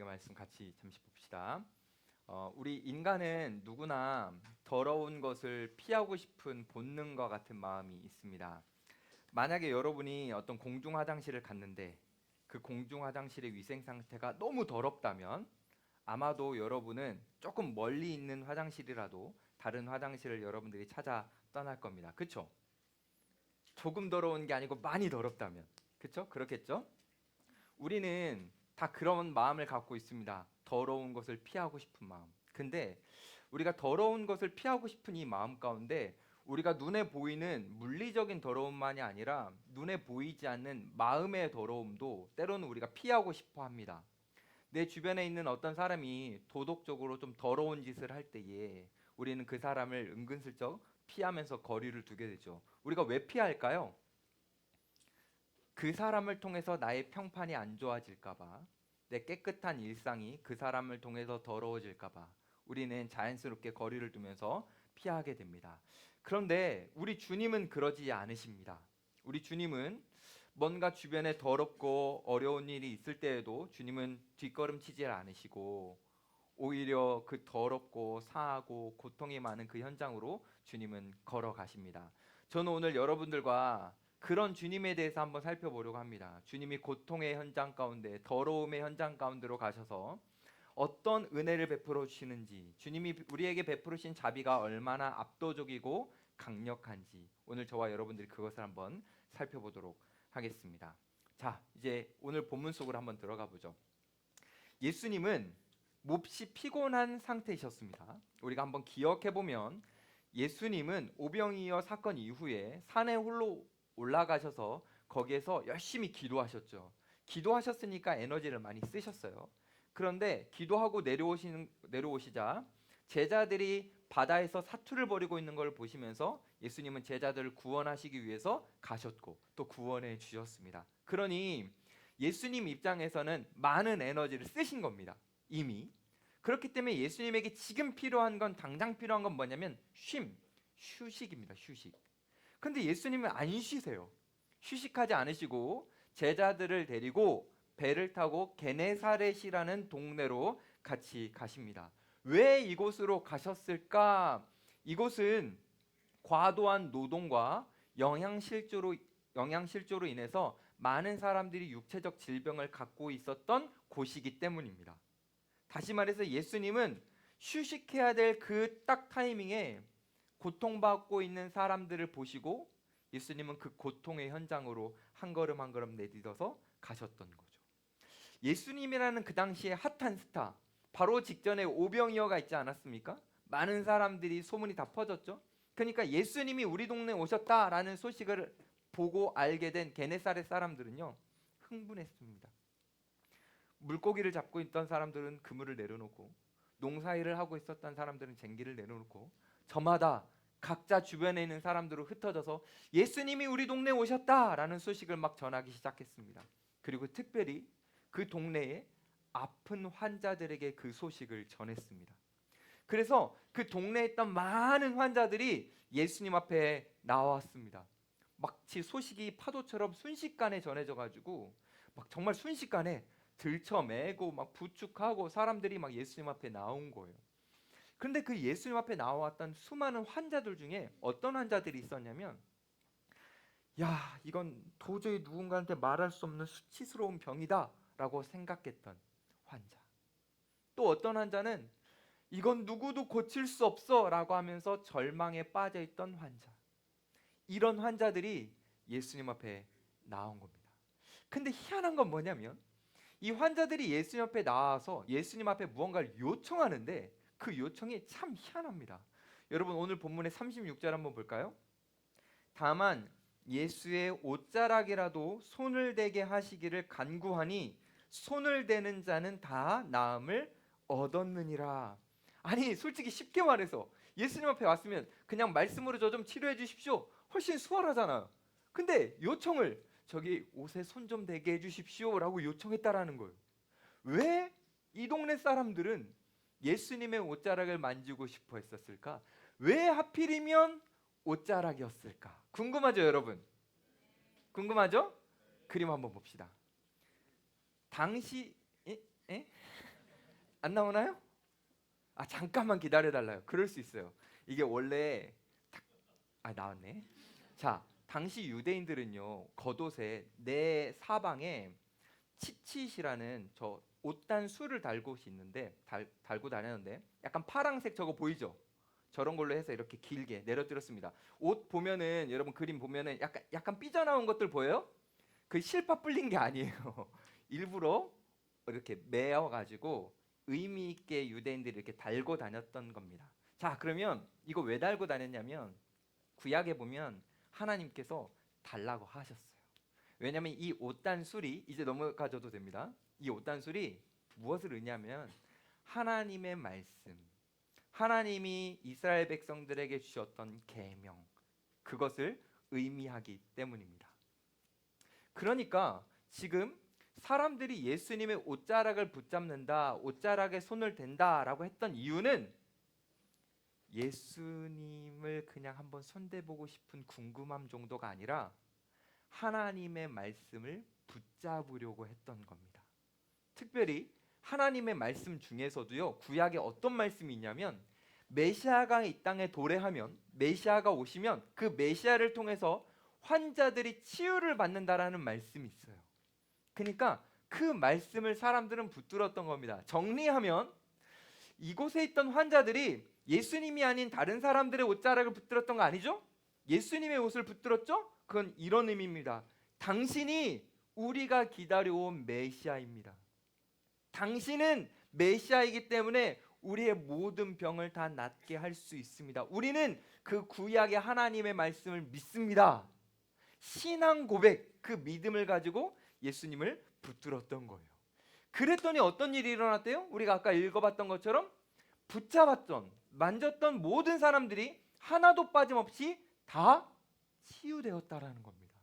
우리가 말씀 같이 잠시 봅시다. 우리 인간은 누구나 더러운 것을 피하고 싶은 본능과 같은 마음이 있습니다. 만약에 여러분이 어떤 공중 화장실을 갔는데 그 공중 화장실의 위생 상태가 너무 더럽다면 아마도 여러분은 조금 멀리 있는 화장실이라도 다른 화장실을 여러분들이 찾아 떠날 겁니다. 그렇죠? 조금 더러운 게 아니고 많이 더럽다면. 그렇죠? 그렇겠죠? 우리는 다 그런 마음을 갖고 있습니다. 더러운 것을 피하고 싶은 마음. 근데 우리가 더러운 것을 피하고 싶은 이 마음 가운데 우리가 눈에 보이는 물리적인 더러움만이 아니라 눈에 보이지 않는 마음의 더러움도 때로는 우리가 피하고 싶어 합니다. 내 주변에 있는 어떤 사람이 도덕적으로 좀 더러운 짓을 할 때에 우리는 그 사람을 은근슬쩍 피하면서 거리를 두게 되죠. 우리가 왜 피할까요? 그 사람을 통해서 나의 평판이 안 좋아질까봐, 내 깨끗한 일상이 그 사람을 통해서 더러워질까봐 우리는 자연스럽게 거리를 두면서 피하게 됩니다. 그런데 우리 주님은 그러지 않으십니다. 우리 주님은 뭔가 주변에 더럽고 어려운 일이 있을 때에도 주님은 뒷걸음치질 않으시고 오히려 그 더럽고 사하고 고통이 많은 그 현장으로 주님은 걸어가십니다. 저는 오늘 여러분들과 그런 주님에 대해서 한번 살펴보려고 합니다. 주님이 고통의 현장 가운데, 더러움의 현장 가운데로 가셔서 어떤 은혜를 베풀어 주시는지, 주님이 우리에게 베푸신 자비가 얼마나 압도적이고 강력한지 오늘 저와 여러분들이 그것을 한번 살펴보도록 하겠습니다. 자, 이제 오늘 본문 속으로 한번 들어가 보죠. 예수님은 몹시 피곤한 상태이셨습니다. 우리가 한번 기억해 보면 예수님은 오병이어 사건 이후에 산에 홀로 올라가셔서 거기에서 열심히 기도하셨죠. 기도하셨으니까 에너지를 많이 쓰셨어요. 그런데 기도하고 내려오시자 제자들이 바다에서 사투를 벌이고 있는 걸 보시면서 예수님은 제자들을 구원하시기 위해서 가셨고 또 구원해 주셨습니다. 그러니 예수님 입장에서는 많은 에너지를 쓰신 겁니다. 이미. 그렇기 때문에 예수님에게 지금 필요한 건 당장 필요한 건 뭐냐면 휴식입니다. 휴식. 근데 예수님은 안 쉬세요. 휴식하지 않으시고 제자들을 데리고 배를 타고 게네사렛이라는 동네로 같이 가십니다. 왜 이곳으로 가셨을까? 이곳은 과도한 노동과 영양실조로 인해서 많은 사람들이 육체적 질병을 갖고 있었던 곳이기 때문입니다. 다시 말해서 예수님은 휴식해야 될 그 딱 타이밍에 고통받고 있는 사람들을 보시고 예수님은 그 고통의 현장으로 한 걸음 한 걸음 내딛어서 가셨던 거죠. 예수님이라는 그 당시에 핫한 스타, 바로 직전에 오병이어가 있지 않았습니까? 많은 사람들이 소문이 다 퍼졌죠. 그러니까 예수님이 우리 동네에 오셨다라는 소식을 보고 알게 된 게네사렛 사람들은요, 흥분했습니다. 물고기를 잡고 있던 사람들은 그물을 내려놓고 농사일을 하고 있었던 사람들은 쟁기를 내려놓고 저마다 각자 주변에 있는 사람들로 흩어져서 예수님이 우리 동네에 오셨다라는 소식을 막 전하기 시작했습니다. 그리고 특별히 그 동네에 아픈 환자들에게 그 소식을 전했습니다. 그래서 그 동네에 있던 많은 환자들이 예수님 앞에 나왔습니다. 마치 소식이 파도처럼 순식간에 전해져 가지고 막 정말 순식간에 들쳐매고 막 부축하고 사람들이 막 예수님 앞에 나온 거예요. 그런데 그 예수님 앞에 나왔던 수많은 환자들 중에 어떤 환자들이 있었냐면, 야, 이건 도저히 누군가한테 말할 수 없는 수치스러운 병이다라고 생각했던 환자. 또 어떤 환자는 이건 누구도 고칠 수 없어라고 하면서 절망에 빠져 있던 환자. 이런 환자들이 예수님 앞에 나온 겁니다. 근데 희한한 건 뭐냐면 이 환자들이 예수님 앞에 나와서 예수님 앞에 무언가를 요청하는데 그 요청이 참 희한합니다. 여러분 오늘 본문의 36절 한번 볼까요? 다만 예수의 옷자락이라도 손을 대게 하시기를 간구하니 손을 대는 자는 다 나음을 얻었느니라. 아니 솔직히 쉽게 말해서 예수님 앞에 왔으면 그냥 말씀으로 저 좀 치료해 주십시오. 훨씬 수월하잖아요. 근데 요청을 저기 옷에 손 좀 대게 해주십시오라고 요청했다라는 거예요. 왜 이 동네 사람들은 예수님의 옷자락을 만지고 싶어 했었을까? 왜 하필이면 옷자락이었을까? 궁금하죠, 여러분? 궁금하죠? 그림 한번 봅시다. 당시 에? 안 나오나요? 잠깐만 기다려달라요. 그럴 수 있어요. 이게 원래 나왔네. 자, 당시 유대인들은요 겉옷에 내 사방에 치칫이라는 저 옷단 수를 달고 있는데 달고 다녔는데 약간 파랑색 저거 보이죠? 저런 걸로 해서 이렇게 길게 내려뜨렸습니다. 옷 보면은 여러분 그림 보면은 약간 삐져나온 것들 보여요? 그 실파 불린 게 아니에요. 일부러 이렇게 매어 가지고 의미 있게 유대인들이 이렇게 달고 다녔던 겁니다. 자, 그러면 이거 왜 달고 다녔냐면 구약에 보면 하나님께서 달라고 하셨어요. 왜냐하면 이 옷단술이 이제 넘어가줘도 됩니다. 이 옷단술이 무엇을 의미하면 하나님의 말씀, 하나님이 이스라엘 백성들에게 주셨던 계명, 그것을 의미하기 때문입니다. 그러니까 지금 사람들이 예수님의 옷자락을 붙잡는다, 옷자락에 손을 댄다라고 했던 이유는 예수님을 그냥 한번 손대보고 싶은 궁금함 정도가 아니라 하나님의 말씀을 붙잡으려고 했던 겁니다. 특별히 하나님의 말씀 중에서도요, 구약에 어떤 말씀이 있냐면 메시아가 이 땅에 도래하면, 메시아가 오시면 그 메시아를 통해서 환자들이 치유를 받는다라는 말씀이 있어요. 그러니까 그 말씀을 사람들은 붙들었던 겁니다. 정리하면 이곳에 있던 환자들이 예수님이 아닌 다른 사람들의 옷자락을 붙들었던 거 아니죠? 예수님의 옷을 붙들었죠? 그건 이런 의미입니다. 당신이 우리가 기다려온 메시아입니다. 당신은 메시아이기 때문에 우리의 모든 병을 다 낫게 할 수 있습니다. 우리는 그 구약의 하나님의 말씀을 믿습니다. 신앙 고백, 그 믿음을 가지고 예수님을 붙들었던 거예요. 그랬더니 어떤 일이 일어났대요? 우리가 아까 읽어봤던 것처럼 붙잡았던, 만졌던 모든 사람들이 하나도 빠짐없이 다 치유되었다라는 겁니다.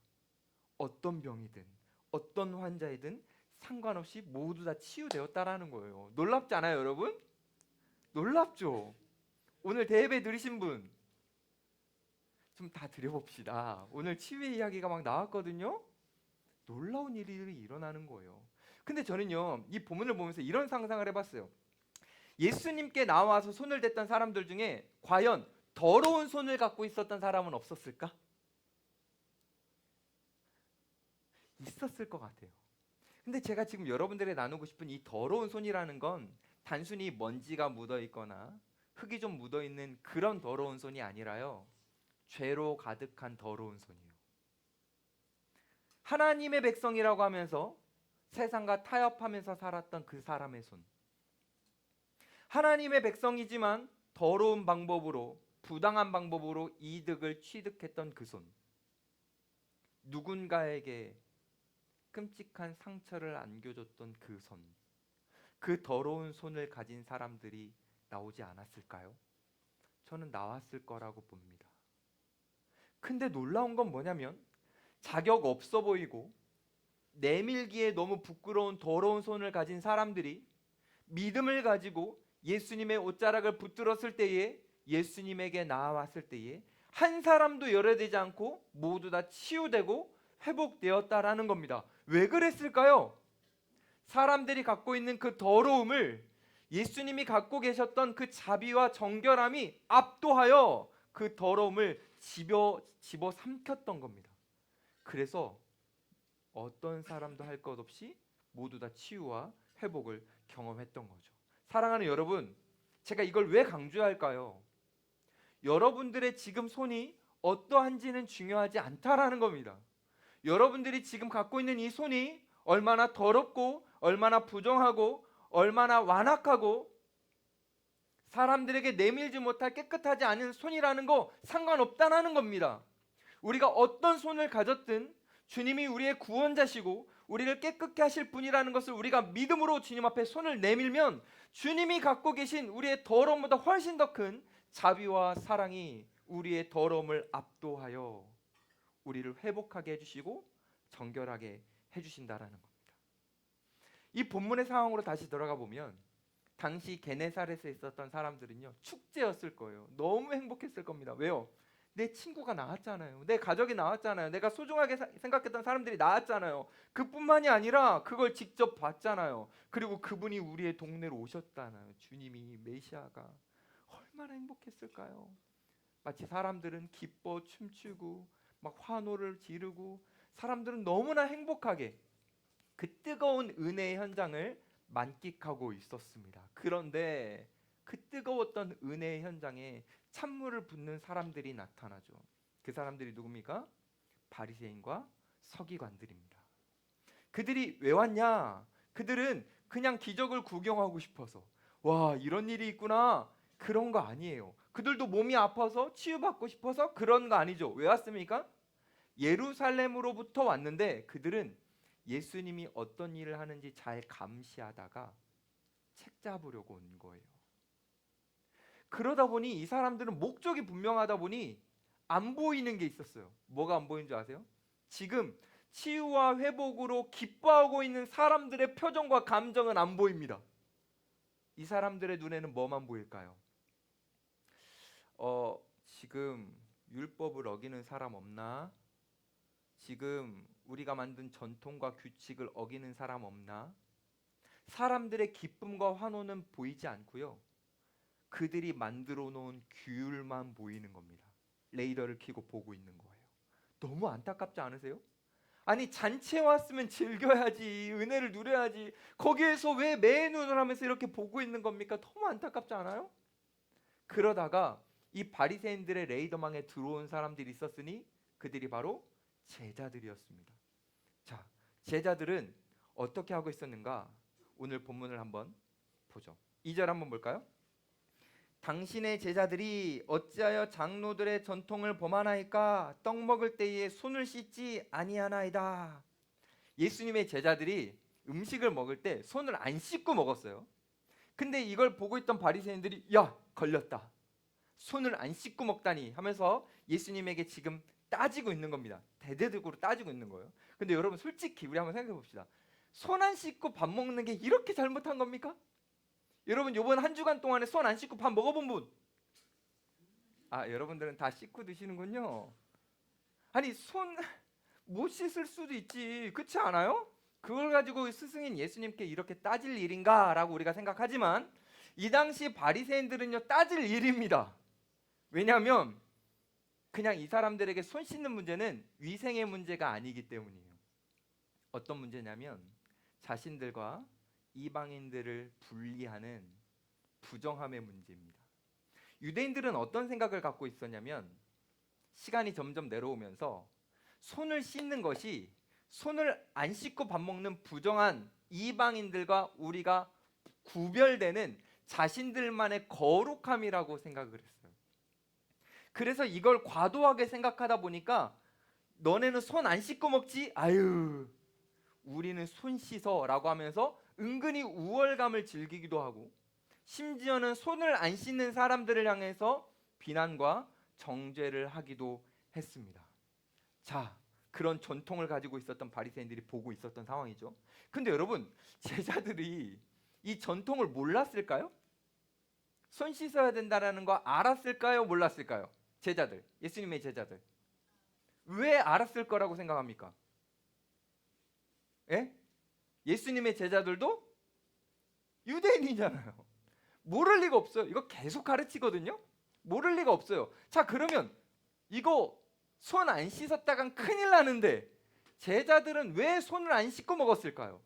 어떤 병이든 어떤 환자이든 상관없이 모두 다 치유되었다라는 거예요. 놀랍지 않아요, 여러분? 놀랍죠? 오늘 대예배 들으신 분 좀 다 드려봅시다. 오늘 치유의 이야기가 막 나왔거든요. 놀라운 일이 일어나는 거예요. 근데 저는요, 이 본문을 보면서 이런 상상을 해봤어요. 예수님께 나와서 손을 댔던 사람들 중에 과연 더러운 손을 갖고 있었던 사람은 없었을까? 있었을 것 같아요. 근데 제가 지금 여러분들에게 나누고 싶은 이 더러운 손이라는 건 단순히 먼지가 묻어 있거나 흙이 좀 묻어 있는 그런 더러운 손이 아니라요, 죄로 가득한 더러운 손이에요. 하나님의 백성이라고 하면서 세상과 타협하면서 살았던 그 사람의 손, 하나님의 백성이지만 더러운 방법으로, 부당한 방법으로 이득을 취득했던 그 손, 누군가에게 끔찍한 상처를 안겨줬던 그 손, 그 더러운 손을 가진 사람들이 나오지 않았을까요? 저는 나왔을 거라고 봅니다. 근데 놀라운 건 뭐냐면 자격 없어 보이고 내밀기에 너무 부끄러운 더러운 손을 가진 사람들이 믿음을 가지고 예수님의 옷자락을 붙들었을 때에, 예수님에게 나아왔을 때에 한 사람도 열애되지 않고 모두 다 치유되고 회복되었다라는 겁니다. 왜 그랬을까요? 사람들이 갖고 있는 그 더러움을 예수님이 갖고 계셨던 그 자비와 정결함이 압도하여 그 더러움을 집어 삼켰던 겁니다. 그래서 어떤 사람도 할 것 없이 모두 다 치유와 회복을 경험했던 거죠. 사랑하는 여러분, 제가 이걸 왜 강조할까요? 여러분들의 지금 손이 어떠한지는 중요하지 않다라는 겁니다. 여러분들이 지금 갖고 있는 이 손이 얼마나 더럽고 얼마나 부정하고 얼마나 완악하고 사람들에게 내밀지 못할 깨끗하지 않은 손이라는 거 상관없다는 겁니다. 우리가 어떤 손을 가졌든 주님이 우리의 구원자시고 우리를 깨끗게 하실 분이라는 것을 우리가 믿음으로 주님 앞에 손을 내밀면 주님이 갖고 계신 우리의 더러움보다 훨씬 더 큰 자비와 사랑이 우리의 더러움을 압도하여 우리를 회복하게 해주시고 정결하게 해주신다라는 겁니다. 이 본문의 상황으로 다시 들어가 보면 당시 게네사렛에 있었던 사람들은요, 축제였을 거예요. 너무 행복했을 겁니다. 왜요? 내 친구가 나왔잖아요. 내 가족이 나왔잖아요. 내가 소중하게 생각했던 사람들이 나왔잖아요. 그뿐만이 아니라 그걸 직접 봤잖아요. 그리고 그분이 우리의 동네로 오셨잖아요. 주님이 메시아가 얼마나 행복했을까요? 마치 사람들은 기뻐 춤추고 막 환호를 지르고 사람들은 너무나 행복하게 그 뜨거운 은혜의 현장을 만끽하고 있었습니다. 그런데 그 뜨거웠던 은혜의 현장에 찬물을 붓는 사람들이 나타나죠. 그 사람들이 누굽니까? 바리새인과 서기관들입니다. 그들이 왜 왔냐? 그들은 그냥 기적을 구경하고 싶어서, 와, 이런 일이 있구나, 그런 거 아니에요. 그들도 몸이 아파서 치유받고 싶어서 그런 거 아니죠. 왜 왔습니까? 예루살렘으로부터 왔는데 그들은 예수님이 어떤 일을 하는지 잘 감시하다가 책 잡으려고 온 거예요. 그러다 보니 이 사람들은 목적이 분명하다 보니 안 보이는 게 있었어요. 뭐가 안 보이는 줄 아세요? 지금 치유와 회복으로 기뻐하고 있는 사람들의 표정과 감정은 안 보입니다. 이 사람들의 눈에는 뭐만 보일까요? 지금 율법을 어기는 사람 없나? 지금 우리가 만든 전통과 규칙을 어기는 사람 없나? 사람들의 기쁨과 환호는 보이지 않고요. 그들이 만들어 놓은 규율만 보이는 겁니다. 레이더를 켜고 보고 있는 거예요. 너무 안타깝지 않으세요? 아니, 잔치에 왔으면 즐겨야지, 은혜를 누려야지, 거기에서 왜 매 눈을 하면서 이렇게 보고 있는 겁니까? 너무 안타깝지 않아요? 그러다가 이 바리새인들의 레이더망에 들어온 사람들이 있었으니 그들이 바로 제자들이었습니다. 자, 제자들은 어떻게 하고 있었는가? 오늘 본문을 한번 보죠. 2절 한번 볼까요? 당신의 제자들이 어찌하여 장로들의 전통을 범하나이까? 떡 먹을 때에 손을 씻지 아니하나이다. 예수님의 제자들이 음식을 먹을 때 손을 안 씻고 먹었어요. 근데 이걸 보고 있던 바리새인들이 야, 걸렸다, 손을 안 씻고 먹다니 하면서 예수님에게 지금 따지고 있는 겁니다. 대대적으로 따지고 있는 거예요. 근데 여러분, 솔직히 우리 한번 생각해 봅시다. 손 안 씻고 밥 먹는 게 이렇게 잘못한 겁니까? 여러분, 요번 한 주간 동안에 손 안 씻고 밥 먹어본 분? 여러분들은 다 씻고 드시는군요. 아니, 손 못 씻을 수도 있지, 그렇지 않아요? 그걸 가지고 스승인 예수님께 이렇게 따질 일인가라고 우리가 생각하지만 이 당시 바리새인들은요, 따질 일입니다. 왜냐하면 그냥 이 사람들에게 손 씻는 문제는 위생의 문제가 아니기 때문이에요. 어떤 문제냐면 자신들과 이방인들을 분리하는 부정함의 문제입니다. 유대인들은 어떤 생각을 갖고 있었냐면 시간이 점점 내려오면서 손을 씻는 것이 손을 안 씻고 밥 먹는 부정한 이방인들과 우리가 구별되는 자신들만의 거룩함이라고 생각을 했어요. 그래서 이걸 과도하게 생각하다 보니까 너네는 손 안 씻고 먹지? 아유, 우리는 손 씻어라고 하면서 은근히 우월감을 즐기기도 하고 심지어는 손을 안 씻는 사람들을 향해서 비난과 정죄를 하기도 했습니다. 자, 그런 전통을 가지고 있었던 바리새인들이 보고 있었던 상황이죠. 근데 여러분, 제자들이 이 전통을 몰랐을까요? 손 씻어야 된다라는 거 알았을까요? 몰랐을까요? 제자들, 예수님의 제자들. 왜 알았을 거라고 생각합니까? 예? 예수님의 제자들도 유대인이잖아요. 모를 리가 없어요. 이거 계속 가르치거든요. 모를 리가 없어요. 자, 그러면 이거 손 안 씻었다간 큰일 나는데 제자들은 왜 손을 안 씻고 먹었을까요?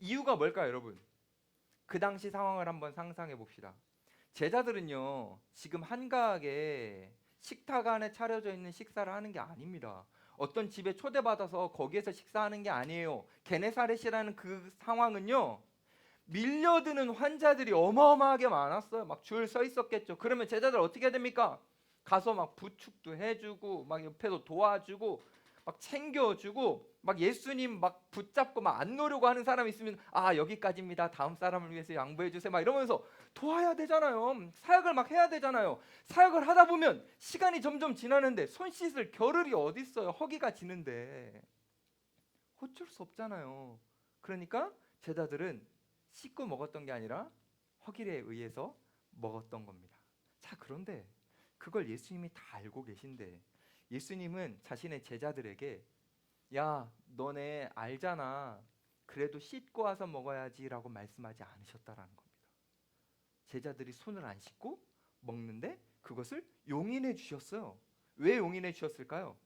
이유가 뭘까요, 여러분? 그 당시 상황을 한번 상상해 봅시다. 제자들은요, 지금 한가하게 식탁 안에 차려져 있는 식사를 하는 게 아닙니다. 어떤 집에 초대받아서 거기에서 식사하는 게 아니에요. 게네사렛이라는 그 상황은요, 밀려드는 환자들이 어마어마하게 많았어요. 막 줄 서 있었겠죠. 그러면 제자들 어떻게 해야 됩니까? 가서 막 부축도 해주고 막 옆에도 도와주고 막 챙겨주고 막 예수님 막 붙잡고 막 안 놓으려고 하는 사람 있으면 여기까지입니다, 다음 사람을 위해서 양보해 주세요 막 이러면서 도와야 되잖아요. 사역을 막 해야 되잖아요. 사역을 하다 보면 시간이 점점 지나는데 손 씻을 겨를이 어디 있어요. 허기가 지는데 어쩔 수 없잖아요. 그러니까 제자들은 씻고 먹었던 게 아니라 허기에 의해서 먹었던 겁니다. 자, 그런데 그걸 예수님이 다 알고 계신데 예수님은 자신의 제자들에게 야, 너네 알잖아. 그래도 씻고 와서 먹어야지라고 말씀하지 않으셨다라는 겁니다. 제자들이 손을 안 씻고 먹는데 그것을 용인해 주셨어요. 왜 용인해 주셨을까요?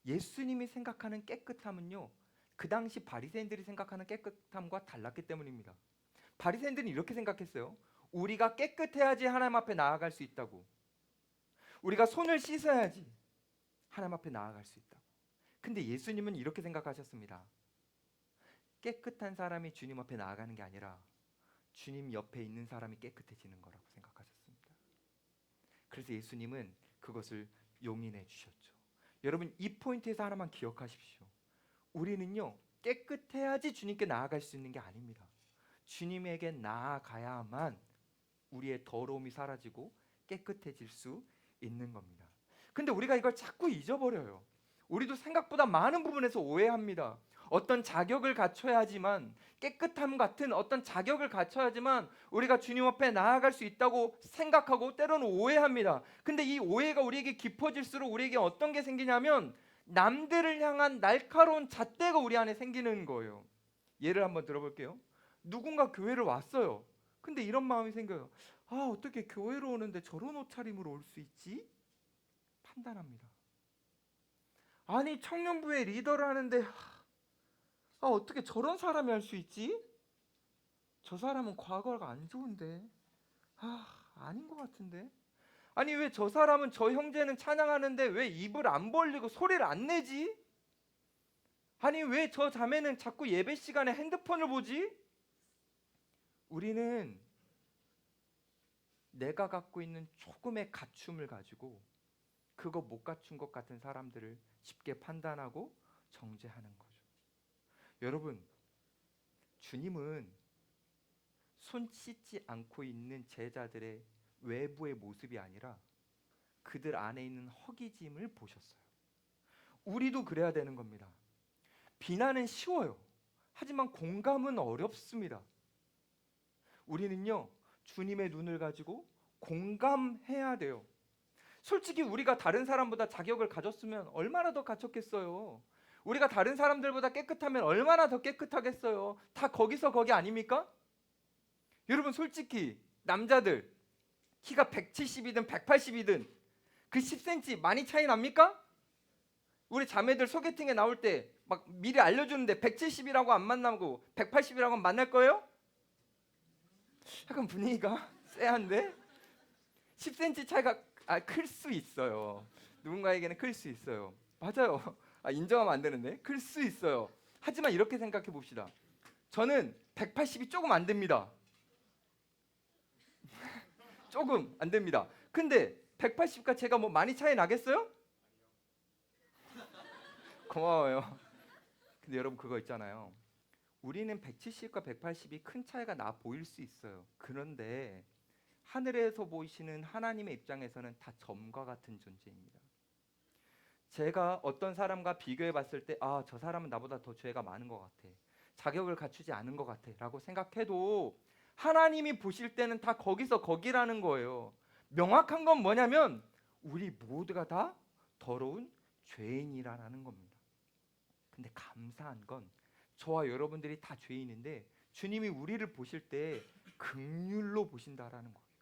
예수님이 생각하는 깨끗함은요, 그 당시 바리새인들이 생각하는 깨끗함과 달랐기 때문입니다. 바리새인들은 이렇게 생각했어요. 우리가 깨끗해야지 하나님 앞에 나아갈 수 있다고. 우리가 손을 씻어야지 하나님 앞에 나아갈 수 있다고. 근데 예수님은 이렇게 생각하셨습니다. 깨끗한 사람이 주님 앞에 나아가는 게 아니라 주님 옆에 있는 사람이 깨끗해지는 거라고 생각하셨습니다. 그래서 예수님은 그것을 용인해 주셨죠. 여러분, 이 포인트에서 하나만 기억하십시오. 우리는요, 깨끗해야지 주님께 나아갈 수 있는 게 아닙니다. 주님에게 나아가야만 우리의 더러움이 사라지고 깨끗해질 수 있는 겁니다. 근데 우리가 이걸 자꾸 잊어버려요. 우리도 생각보다 많은 부분에서 오해합니다. 어떤 자격을 갖춰야지만, 깨끗함 같은 어떤 자격을 갖춰야지만 우리가 주님 앞에 나아갈 수 있다고 생각하고 때로는 오해합니다. 근데 이 오해가 우리에게 깊어질수록 우리에게 어떤 게 생기냐면 남들을 향한 날카로운 잣대가 우리 안에 생기는 거예요. 예를 한번 들어볼게요. 누군가 교회를 왔어요. 근데 이런 마음이 생겨요. 아, 어떻게 교회로 오는데 저런 옷차림으로 올 수 있지? 판단합니다. 아니, 청년부의 리더를 하는데 어떻게 저런 사람이 할 수 있지? 저 사람은 과거가 안 좋은데 아닌 것 같은데. 아니, 왜 저 사람은, 저 형제는 찬양하는데 왜 입을 안 벌리고 소리를 안 내지? 아니, 왜 저 자매는 자꾸 예배 시간에 핸드폰을 보지? 우리는 내가 갖고 있는 조금의 갖춤을 가지고 그거 못 갖춘 것 같은 사람들을 쉽게 판단하고 정죄하는 거죠. 여러분, 주님은 손 씻지 않고 있는 제자들의 외부의 모습이 아니라 그들 안에 있는 허기짐을 보셨어요. 우리도 그래야 되는 겁니다. 비난은 쉬워요. 하지만 공감은 어렵습니다. 우리는요, 주님의 눈을 가지고 공감해야 돼요. 솔직히 우리가 다른 사람보다 자격을 가졌으면 얼마나 더 갖췄겠어요. 우리가 다른 사람들보다 깨끗하면 얼마나 더 깨끗하겠어요. 다 거기서 거기 아닙니까? 여러분, 솔직히 남자들 키가 170이든 180이든 그 10cm 많이 차이 납니까? 우리 자매들 소개팅에 나올 때 막 미리 알려주는데 170이라고 안 만나고 180이라고 만날 거예요? 약간 분위기가 쎄한데? 10cm 차이가 클 수 있어요. 누군가에게는 클 수 있어요. 맞아요. 인정하면 안 되는데 클 수 있어요. 하지만 이렇게 생각해 봅시다. 저는 180이 조금 안 됩니다. 조금 안 됩니다. 근데 180과 제가 뭐 많이 차이 나겠어요? 고마워요. 근데 여러분, 그거 있잖아요. 우리는 170과 180이 큰 차이가 나 보일 수 있어요. 그런데 하늘에서 보이시는 하나님의 입장에서는 다 점과 같은 존재입니다. 제가 어떤 사람과 비교해 봤을 때 저 사람은 나보다 더 죄가 많은 것 같아, 자격을 갖추지 않은 것 같아 라고 생각해도 하나님이 보실 때는 다 거기서 거기라는 거예요. 명확한 건 뭐냐면 우리 모두가 다 더러운 죄인이라는 겁니다. 근데 감사한 건 저와 여러분들이 다 죄인인데 주님이 우리를 보실 때 긍휼로 보신다라는 거예요.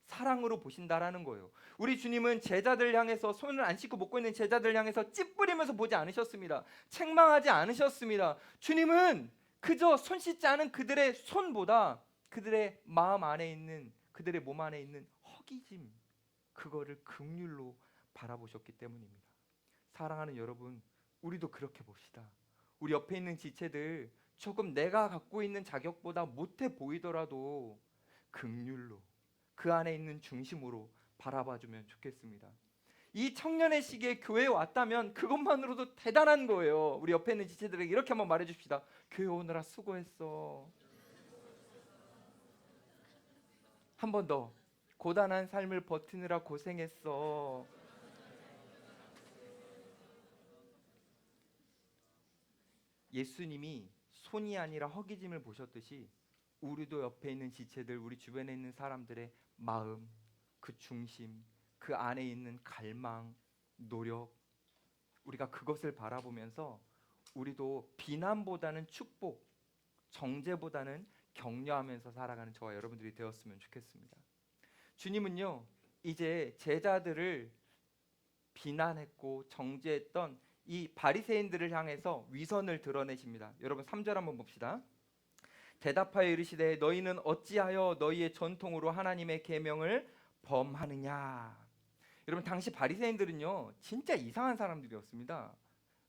사랑으로 보신다라는 거예요. 우리 주님은 제자들 향해서, 손을 안 씻고 먹고 있는 제자들 향해서 찌푸리면서 보지 않으셨습니다. 책망하지 않으셨습니다. 주님은 그저 손 씻지 않은 그들의 손보다 그들의 마음 안에 있는, 그들의 몸 안에 있는 허기짐, 그거를 긍휼로 바라보셨기 때문입니다. 사랑하는 여러분, 우리도 그렇게 봅시다. 우리 옆에 있는 지체들 조금 내가 갖고 있는 자격보다 못해 보이더라도 긍휼로, 그 안에 있는 중심으로 바라봐주면 좋겠습니다. 이 청년의 시기에 교회에 왔다면 그것만으로도 대단한 거예요. 우리 옆에 있는 지체들에게 이렇게 한번 말해줍시다. 교회 오느라 수고했어. 한 번 더. 고단한 삶을 버티느라 고생했어. 예수님이 손이 아니라 허기짐을 보셨듯이 우리도 옆에 있는 지체들, 우리 주변에 있는 사람들의 마음, 그 중심, 그 안에 있는 갈망, 노력, 우리가 그것을 바라보면서 우리도 비난보다는 축복, 정죄보다는 격려하면서 살아가는 저와 여러분들이 되었으면 좋겠습니다. 주님은요, 이제 제자들을 비난했고 정죄했던 이 바리새인들을 향해서 위선을 드러내십니다. 여러분 3절 한번 봅시다. 대답하여 이르시되 너희는 어찌하여 너희의 전통으로 하나님의 계명을 범하느냐. 여러분 당시 바리새인들은요 진짜 이상한 사람들이었습니다.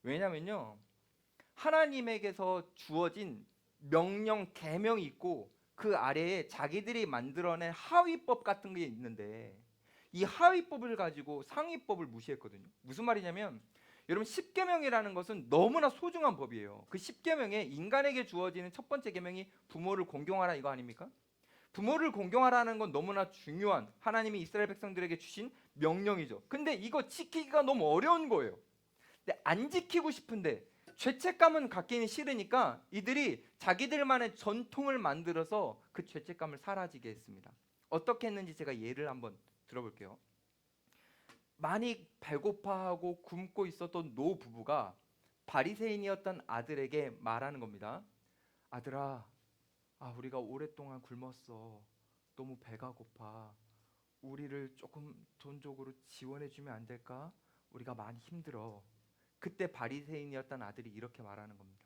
왜냐면요 하나님에게서 주어진 명령 계명이 있고 그 아래에 자기들이 만들어낸 하위법 같은 게 있는데 이 하위법을 가지고 상위법을 무시했거든요. 무슨 말이냐면 여러분 십계명이라는 것은 너무나 소중한 법이에요. 그 십계명에 인간에게 주어지는 첫 번째 계명이 부모를 공경하라 이거 아닙니까? 부모를 공경하라는 건 너무나 중요한 하나님이 이스라엘 백성들에게 주신 명령이죠. 근데 이거 지키기가 너무 어려운 거예요. 근데 안 지키고 싶은데 죄책감은 갖기는 싫으니까 이들이 자기들만의 전통을 만들어서 그 죄책감을 사라지게 했습니다. 어떻게 했는지 제가 예를 한번 들어볼게요. 많이 배고파하고 굶고 있었던 노 부부가 바리새인이었던 아들에게 말하는 겁니다. 아들아, 우리가 오랫동안 굶었어. 너무 배가 고파. 우리를 조금 돈적으로 지원해 주면 안 될까? 우리가 많이 힘들어. 그때 바리새인이었던 아들이 이렇게 말하는 겁니다.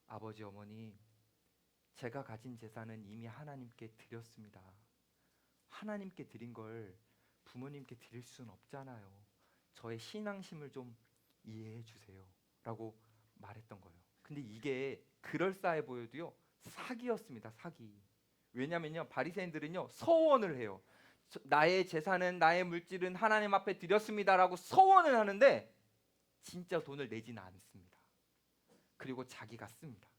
아버지 어머니, 제가 가진 재산은 이미 하나님께 드렸습니다. 하나님께 드린 걸 부모님께 드릴 수는 없잖아요. 저의 신앙심을 좀 이해해 주세요 라고 말했던 거예요. 근데 이게 그럴싸해 보여도요 사기였습니다. 사기. 왜냐면요 바리새인들은요 서원을 해요. 나의 재산은 나의 물질은 하나님 앞에 드렸습니다라고 서원을 하는데 진짜 돈을 내지는 않습니다. 그리고 자기가 씁니다.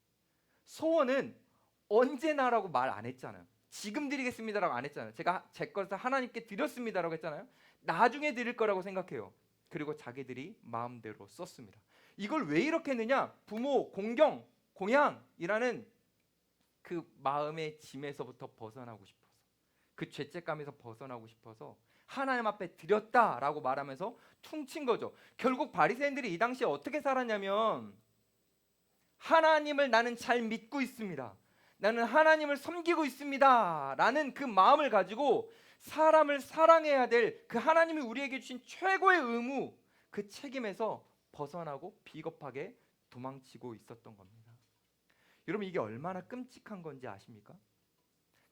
소원은 언제나라고 말 안 했잖아요. 지금 드리겠습니다라고 안 했잖아요. 제가 제 것을 하나님께 드렸습니다라고 했잖아요. 나중에 드릴 거라고 생각해요. 그리고 자기들이 마음대로 썼습니다. 이걸 왜 이렇게 했느냐? 부모, 공경, 공양이라는 그 마음의 짐에서부터 벗어나고 싶어서, 그 죄책감에서 벗어나고 싶어서 하나님 앞에 드렸다라고 말하면서 퉁친 거죠. 결국 바리새인들이 이 당시에 어떻게 살았냐면 하나님을 나는 잘 믿고 있습니다. 나는 하나님을 섬기고 있습니다. 라는 그 마음을 가지고 사람을 사랑해야 될 그 하나님이 우리에게 주신 최고의 의무, 그 책임에서 벗어나고 비겁하게 도망치고 있었던 겁니다. 여러분 이게 얼마나 끔찍한 건지 아십니까?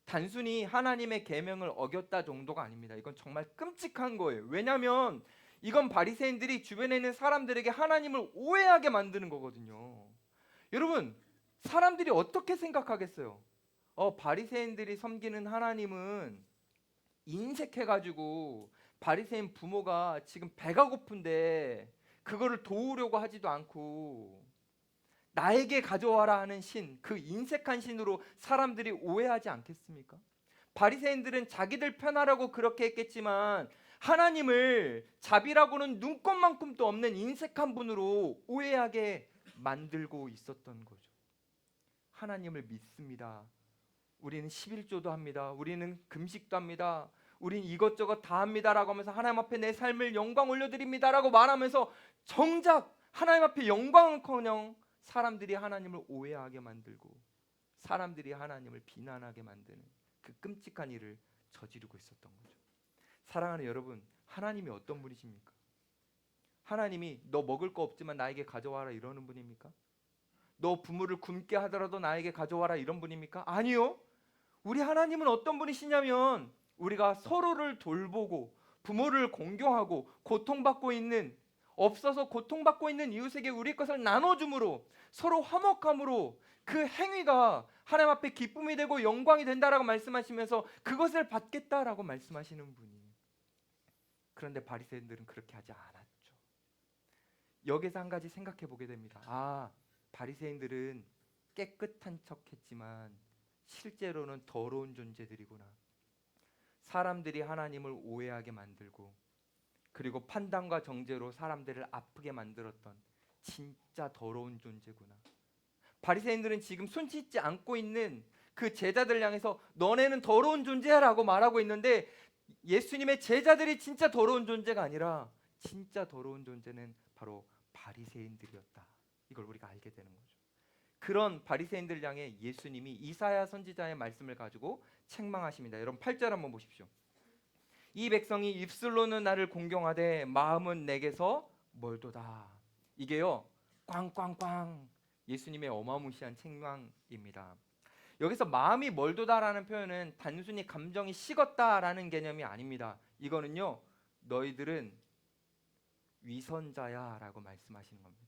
단순히 하나님의 계명을 어겼다 정도가 아닙니다. 이건 정말 끔찍한 거예요. 왜냐하면 이건 바리새인들이 주변에 있는 사람들에게 하나님을 오해하게 만드는 거거든요. 여러분 사람들이 어떻게 생각하겠어요? 바리새인들이 섬기는 하나님은 인색해가지고 바리새인 부모가 지금 배가 고픈데 그거를 도우려고 하지도 않고 나에게 가져와라 하는 신, 그 인색한 신으로 사람들이 오해하지 않겠습니까? 바리새인들은 자기들 편하라고 그렇게 했겠지만 하나님을 자비라고는 눈꼽만큼도 없는 인색한 분으로 오해하게 만들고 있었던 거죠. 하나님을 믿습니다. 우리는 11조도 합니다. 우리는 금식도 합니다. 우린 이것저것 다 합니다라고 하면서 하나님 앞에 내 삶을 영광 올려드립니다라고 말하면서 정작 하나님 앞에 영광은커녕 사람들이 하나님을 오해하게 만들고 사람들이 하나님을 비난하게 만드는 그 끔찍한 일을 저지르고 있었던 거죠. 사랑하는 여러분, 하나님이 어떤 분이십니까? 하나님이 너 먹을 거 없지만 나에게 가져와라 이러는 분입니까? 너 부모를 굶게 하더라도 나에게 가져와라 이런 분입니까? 아니요. 우리 하나님은 어떤 분이시냐면 우리가 서로를 돌보고 부모를 공경하고 고통받고 있는 없어서 고통받고 있는 이웃에게 우리 것을 나눠줌으로 서로 화목함으로 그 행위가 하나님 앞에 기쁨이 되고 영광이 된다라고 말씀하시면서 그것을 받겠다라고 말씀하시는 분이. 그런데 바리새인들은 그렇게 하지 않았죠. 여기서 한 가지 생각해 보게 됩니다. 바리새인들은 깨끗한 척했지만 실제로는 더러운 존재들이구나. 사람들이 하나님을 오해하게 만들고 그리고 판단과 정죄로 사람들을 아프게 만들었던 진짜 더러운 존재구나. 바리새인들은 지금 손 씻지 않고 있는 그 제자들 향해서 너네는 더러운 존재야라고 말하고 있는데 예수님의 제자들이 진짜 더러운 존재가 아니라 진짜 더러운 존재는 바로 바리새인들이었다. 이걸 우리가 알게 되는 거죠. 그런 바리새인들을 향해 예수님이 이사야 선지자의 말씀을 가지고 책망하십니다. 여러분 8절 한번 보십시오. 이 백성이 입술로는 나를 공경하되 마음은 내게서 멀도다. 이게요 꽝꽝꽝 예수님의 어마무시한 책망입니다. 여기서 마음이 멀도다라는 표현은 단순히 감정이 식었다라는 개념이 아닙니다. 이거는요 너희들은 위선자야 라고 말씀하시는 겁니다.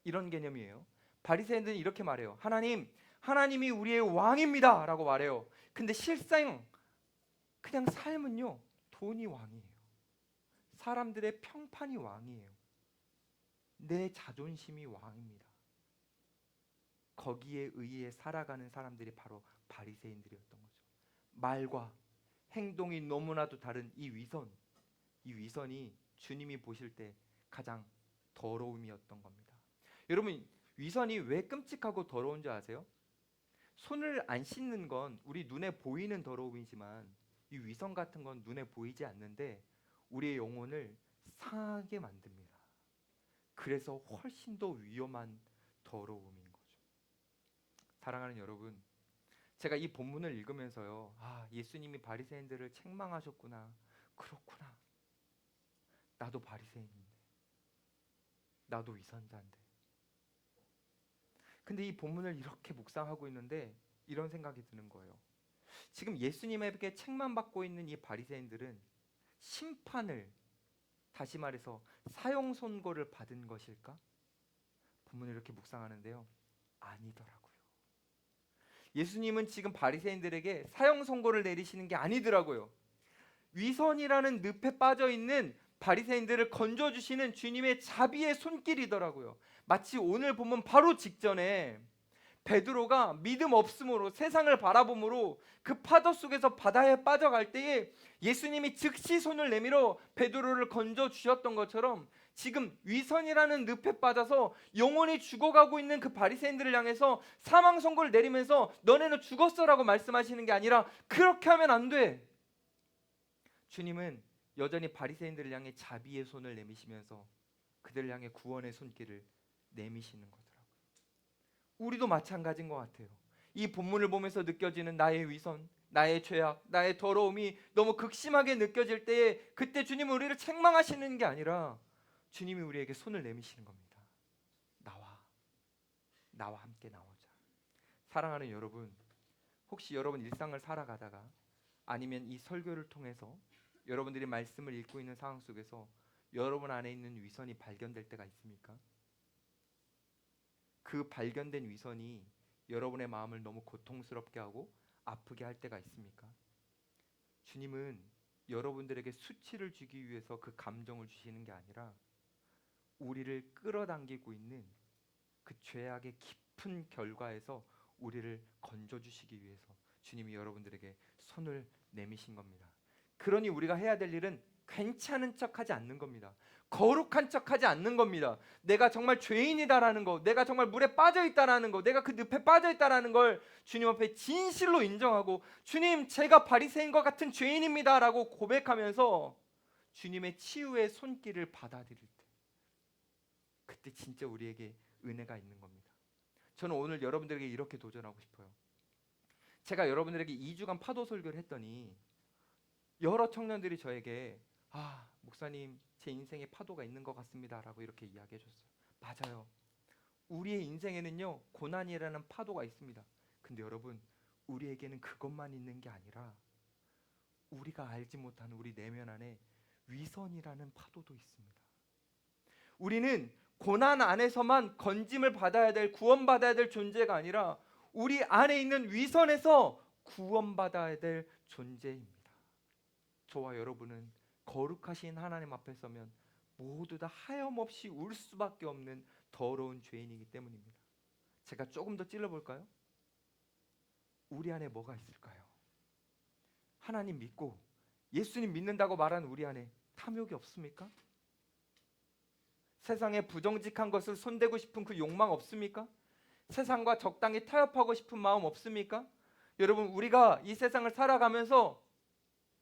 이런 개념이에요. 바리새인들은 이렇게 말해요. 하나님이 우리의 왕입니다 라고 말해요. 근데 실상 그냥 삶은요 돈이 왕이에요. 사람들의 평판이 왕이에요. 내 자존심이 왕입니다. 거기에 의해 살아가는 사람들이 바로 바리새인들이었던 거죠. 말과 행동이 너무나도 다른 이 위선이 주님이 보실 때 가장 더러움이었던 겁니다. 여러분 위선이 왜 끔찍하고 더러운 줄 아세요? 손을 안 씻는 건 우리 눈에 보이는 더러움이지만 이 위선 같은 건 눈에 보이지 않는데 우리의 영혼을 상하게 만듭니다. 그래서 훨씬 더 위험한 더러움인 거죠. 사랑하는 여러분, 제가 이 본문을 읽으면서요, 예수님이 바리새인들을 책망하셨구나. 그렇구나. 나도 바리새인인데, 나도 위선자인데. 근데 이 본문을 이렇게 묵상하고 있는데 이런 생각이 드는 거예요. 지금 예수님에게 책망받고 있는 이 바리새인들은 심판을, 다시 말해서 사형 선고를 받은 것일까? 본문을 이렇게 묵상하는데요, 아니더라고요. 예수님은 지금 바리새인들에게 사형 선고를 내리시는 게 아니더라고요. 위선이라는 늪에 빠져 있는 바리새인들을 건져주시는 주님의 자비의 손길이더라고요. 마치 오늘 보면 바로 직전에 베드로가 믿음 없음으로 세상을 바라봄으로 그 파도 속에서 바다에 빠져갈 때에 예수님이 즉시 손을 내밀어 베드로를 건져주셨던 것처럼 지금 위선이라는 늪에 빠져서 영원히 죽어가고 있는 그 바리새인들을 향해서 사망 선고를 내리면서 너네는 죽었어라고 말씀하시는 게 아니라 그렇게 하면 안 돼. 주님은 여전히 바리새인들을 향해 자비의 손을 내미시면서 그들을 향해 구원의 손길을 내미시는 거더라고요. 우리도 마찬가지인 것 같아요. 이 본문을 보면서 느껴지는 나의 위선, 나의 죄악, 나의 더러움이 너무 극심하게 느껴질 때에 그때 주님은 우리를 책망하시는 게 아니라 주님이 우리에게 손을 내미시는 겁니다. 나와 함께 나오자. 사랑하는 여러분, 혹시 여러분 일상을 살아가다가 아니면 이 설교를 통해서 여러분들이 말씀을 읽고 있는 상황 속에서 여러분 안에 있는 위선이 발견될 때가 있습니까? 그 발견된 위선이 여러분의 마음을 너무 고통스럽게 하고 아프게 할 때가 있습니까? 주님은 여러분들에게 수치를 주기 위해서 그 감정을 주시는 게 아니라 우리를 끌어당기고 있는 그 죄악의 깊은 결과에서 우리를 건져주시기 위해서 주님이 여러분들에게 손을 내미신 겁니다. 그러니 우리가 해야 될 일은 괜찮은 척하지 않는 겁니다. 거룩한 척하지 않는 겁니다. 내가 정말 죄인이다라는 거, 내가 정말 물에 빠져있다라는 거, 내가 그 늪에 빠져있다라는 걸 주님 앞에 진실로 인정하고 주님 제가 바리새인과 같은 죄인입니다라고 고백하면서 주님의 치유의 손길을 받아들일 때 그때 진짜 우리에게 은혜가 있는 겁니다. 저는 오늘 여러분들에게 이렇게 도전하고 싶어요. 제가 여러분들에게 2주간 파도 설교를 했더니 여러 청년들이 저에게 목사님 제 인생에 파도가 있는 것 같습니다 라고 이렇게 이야기해 줬어요. 맞아요. 우리의 인생에는요 고난이라는 파도가 있습니다. 근데 여러분 우리에게는 그것만 있는 게 아니라 우리가 알지 못하는 우리 내면 안에 위선이라는 파도도 있습니다. 우리는 고난 안에서만 건짐을 받아야 될, 구원받아야 될 존재가 아니라 우리 안에 있는 위선에서 구원받아야 될 존재입니다. 저와 여러분은 거룩하신 하나님 앞에 서면 모두 다 하염없이 울 수밖에 없는 더러운 죄인이기 때문입니다. 제가 조금 더 찔러볼까요? 우리 안에 뭐가 있을까요? 하나님 믿고 예수님 믿는다고 말하는 우리 안에 탐욕이 없습니까? 세상에 부정직한 것을 손대고 싶은 그 욕망 없습니까? 세상과 적당히 타협하고 싶은 마음 없습니까? 여러분 우리가 이 세상을 살아가면서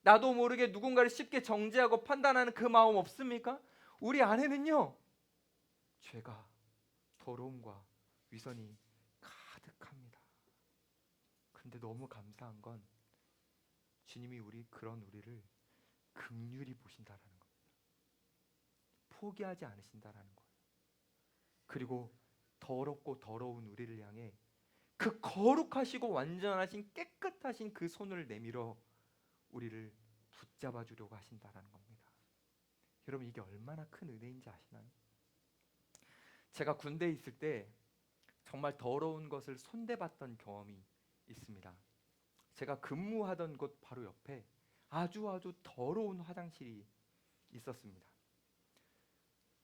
나도 모르게 누군가를 쉽게 정죄하고 판단하는 그 마음 없습니까? 우리 안에는요, 죄가, 더러움과 위선이 가득합니다. 그런데 너무 감사한 건 주님이 그런 우리를 긍휼히 보신다라는 겁니다. 포기하지 않으신다라는 거예요. 그리고 더럽고 더러운 우리를 향해 그 거룩하시고 완전하신 깨끗하신 그 손을 내밀어 우리를 붙잡아 주려고 하신다라는 겁니다. 여러분, 이게 얼마나 큰 은혜인지 아시나요? 제가 군대에 있을 때 정말 더러운 것을 손대봤던 경험이 있습니다. 제가 근무하던 곳 바로 옆에 아주 더러운 화장실이 있었습니다.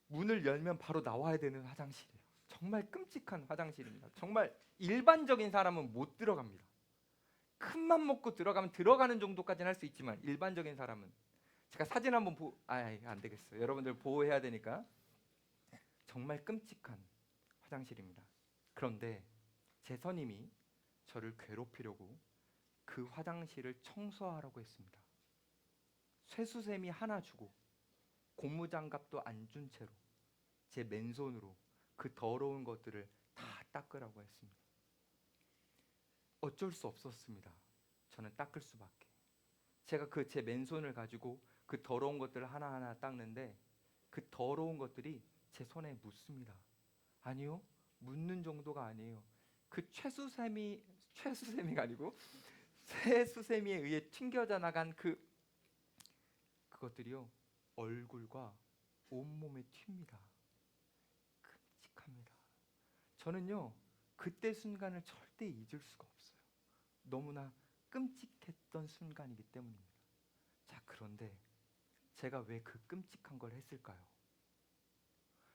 문을 열면 바로 나와야 되는 화장실이에요. 정말 끔찍한 화장실입니다. 정말 일반적인 사람은 못 들어갑니다. 큰맘 먹고 들어가면 들어가는 정도까지는 할 수 있지만 일반적인 사람은, 제가 사진 한번 안 되겠어요. 여러분들 보호해야 되니까. 정말 끔찍한 화장실입니다. 그런데 제 선임이 저를 괴롭히려고 그 화장실을 청소하라고 했습니다. 쇠수세미 하나 주고 고무장갑도 안 준 채로 제 맨손으로 그 더러운 것들을 다 닦으라고 했습니다. 어쩔 수 없었습니다. 저는 닦을 수밖에. 제가 그 제 맨손을 가지고 그 더러운 것들을 하나하나 닦는데 그 더러운 것들이 제 손에 묻습니다. 아니요, 묻는 정도가 아니에요. 그 최수세미가 아니고 새수세미에 의해 튕겨져 나간 그것들이요, 얼굴과 온몸에 튑니다. 끔찍합니다. 저는요, 그때 순간을 절대 잊을 수가 없어요. 너무나 끔찍했던 순간이기 때문입니다. 자, 그런데 제가 왜 그 끔찍한 걸 했을까요?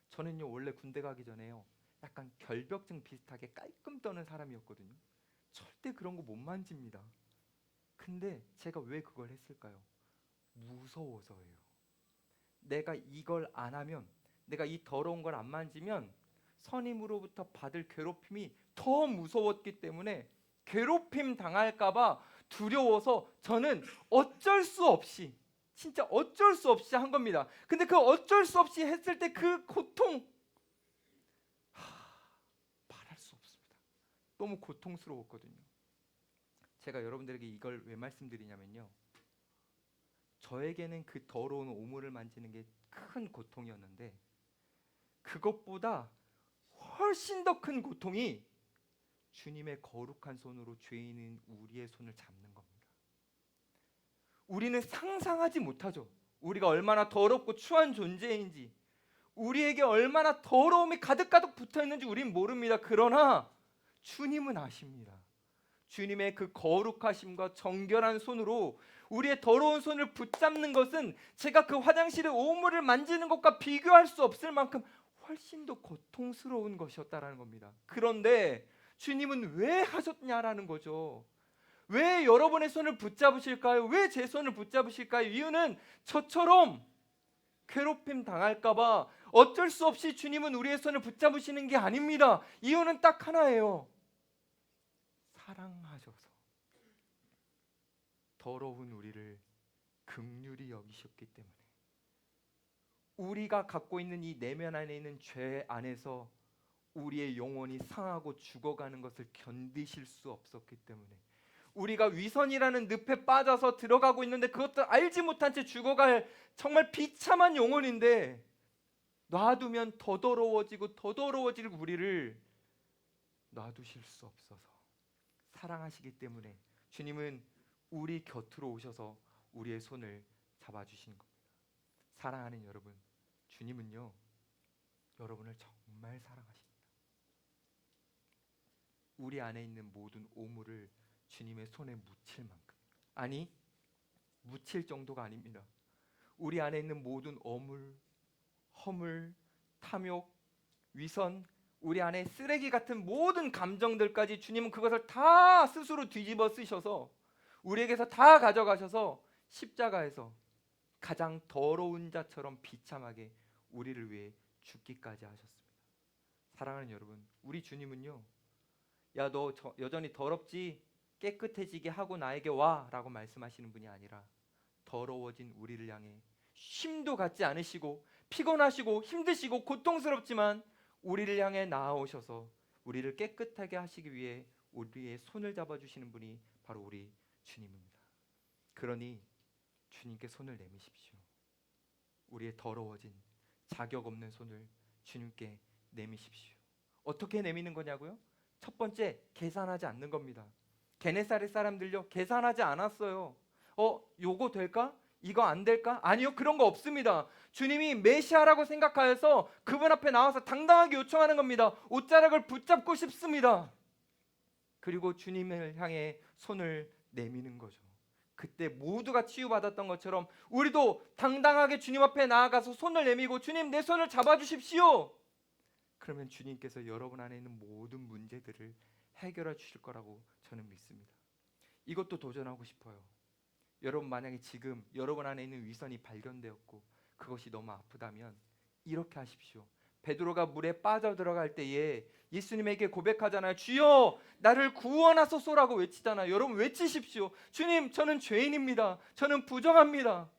저는요, 원래 군대 가기 전에요, 약간 결벽증 비슷하게 깔끔 떠는 사람이었거든요. 절대 그런 거 못 만집니다. 근데 제가 왜 그걸 했을까요? 무서워서예요. 내가 이걸 안 하면, 내가 이 더러운 걸 안 만지면 선임으로부터 받을 괴롭힘이 더 무서웠기 때문에 괴롭힘 당할까봐 두려워서 저는 어쩔 수 없이, 진짜 어쩔 수 없이 한 겁니다. 근데 그 어쩔 수 없이 했을 때 그 고통, 말할 수 없습니다. 너무 고통스러웠거든요. 제가 여러분들에게 이걸 왜 말씀드리냐면요, 저에게는 그 더러운 오물을 만지는 게 큰 고통이었는데 그것보다 훨씬 더 큰 고통이 주님의 거룩한 손으로 죄인인 우리의 손을 잡는 겁니다. 우리는 상상하지 못하죠. 우리가 얼마나 더럽고 추한 존재인지, 우리에게 얼마나 더러움이 가득가득 붙어있는지 우리는 모릅니다. 그러나 주님은 아십니다. 주님의 그 거룩하심과 정결한 손으로 우리의 더러운 손을 붙잡는 것은 제가 그 화장실의 오물을 만지는 것과 비교할 수 없을 만큼 훨씬 더 고통스러운 것이었다라는 겁니다. 그런데 주님은 왜 하셨냐라는 거죠. 왜 여러분의 손을 붙잡으실까요? 왜 제 손을 붙잡으실까요? 이유는 저처럼 괴롭힘 당할까봐 어쩔 수 없이 주님은 우리의 손을 붙잡으시는 게 아닙니다. 이유는 딱 하나예요. 사랑하셔서 더러운 우리를 긍휼히 여기셨기 때문에, 우리가 갖고 있는 이 내면 안에 있는 죄 안에서 우리의 영혼이 상하고 죽어가는 것을 견디실 수 없었기 때문에, 우리가 위선이라는 늪에 빠져서 들어가고 있는데 그것도 알지 못한 채 죽어갈 정말 비참한 영혼인데 놔두면 더 더러워지고 더 더러워질 우리를 놔두실 수 없어서 사랑하시기 때문에 주님은 우리 곁으로 오셔서 우리의 손을 잡아주신 겁니다. 사랑하는 여러분, 주님은요, 여러분을 정말 사랑하십니다. 우리 안에 있는 모든 오물을 주님의 손에 묻힐 만큼, 아니 묻힐 정도가 아닙니다. 우리 안에 있는 모든 허물, 탐욕, 위선, 우리 안에 쓰레기 같은 모든 감정들까지 주님은 그것을 다 스스로 뒤집어 쓰셔서 우리에게서 다 가져가셔서 십자가에서 가장 더러운 자처럼 비참하게 우리를 위해 죽기까지 하셨습니다. 사랑하는 여러분, 우리 주님은요, 야, 너 여전히 더럽지? 깨끗해지게 하고 나에게 와 라고 말씀하시는 분이 아니라 더러워진 우리를 향해 쉼도 갖지 않으시고 피곤하시고 힘드시고 고통스럽지만 우리를 향해 나아오셔서 우리를 깨끗하게 하시기 위해 우리의 손을 잡아주시는 분이 바로 우리 주님입니다. 그러니 주님께 손을 내미십시오. 우리의 더러워진 자격 없는 손을 주님께 내미십시오. 어떻게 내미는 거냐고요? 첫 번째, 계산하지 않는 겁니다. 게네사렛 사람들요, 계산하지 않았어요. 요거 될까? 이거 안 될까? 아니요, 그런 거 없습니다. 주님이 메시아라고 생각하여서 그분 앞에 나와서 당당하게 요청하는 겁니다. 옷자락을 붙잡고 싶습니다. 그리고 주님을 향해 손을 내미는 거죠. 그때 모두가 치유받았던 것처럼 우리도 당당하게 주님 앞에 나아가서 손을 내미고, 주님, 내 손을 잡아주십시오. 그러면 주님께서 여러분 안에 있는 모든 문제들을 해결해 주실 거라고 저는 믿습니다. 이것도 도전하고 싶어요. 여러분 만약에 지금 여러분 안에 있는 위선이 발견되었고 그것이 너무 아프다면 이렇게 하십시오. 베드로가 물에 빠져들어갈 때에 예수님에게 고백하잖아요. 주여, 나를 구원하소서라고 외치잖아요. 여러분 외치십시오. 주님, 저는 죄인입니다. 저는 부정합니다.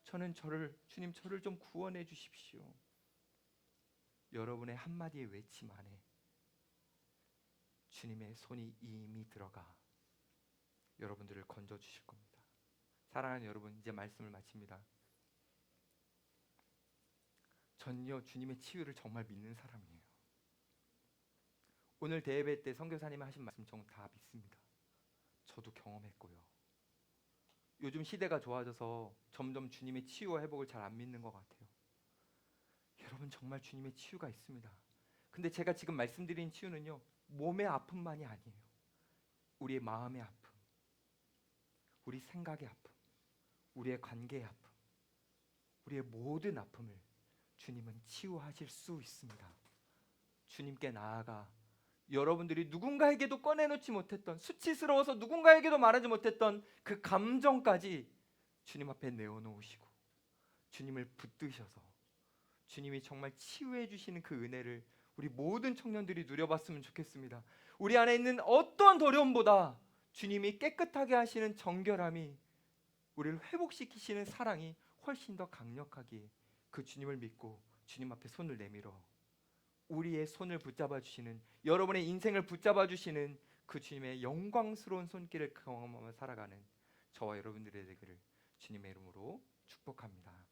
주님, 저를 좀 구원해 주십시오. 여러분의 한마디의 외침 안에 주님의 손이 이미 들어가 여러분들을 건져 주실 겁니다. 사랑하는 여러분, 이제 말씀을 마칩니다. 전요 주님의 치유를 정말 믿는 사람이에요. 오늘 대예배 때 선교사님이 하신 말씀 정말 다 믿습니다. 저도 경험했고요. 요즘 시대가 좋아져서 점점 주님의 치유와 회복을 잘 안 믿는 것 같아요. 여러분, 정말 주님의 치유가 있습니다. 근데 제가 지금 말씀드린 치유는요, 몸의 아픔만이 아니에요. 우리의 마음의 아픔, 우리 생각의 아픔, 우리의 관계의 아픔, 우리의 모든 아픔을 주님은 치유하실 수 있습니다. 주님께 나아가 여러분들이 누군가에게도 꺼내놓지 못했던, 수치스러워서 누군가에게도 말하지 못했던 그 감정까지 주님 앞에 내어놓으시고 주님을 붙드셔서 주님이 정말 치유해 주시는 그 은혜를 우리 모든 청년들이 누려봤으면 좋겠습니다. 우리 안에 있는 어떠한 더러움보다 주님이 깨끗하게 하시는 정결함이, 우리를 회복시키시는 사랑이 훨씬 더 강력하기에 그 주님을 믿고 주님 앞에 손을 내밀어 우리의 손을 붙잡아 주시는, 여러분의 인생을 붙잡아 주시는 그 주님의 영광스러운 손길을 경험하며 살아가는 저와 여러분들의 되기를 주님의 이름으로 축복합니다.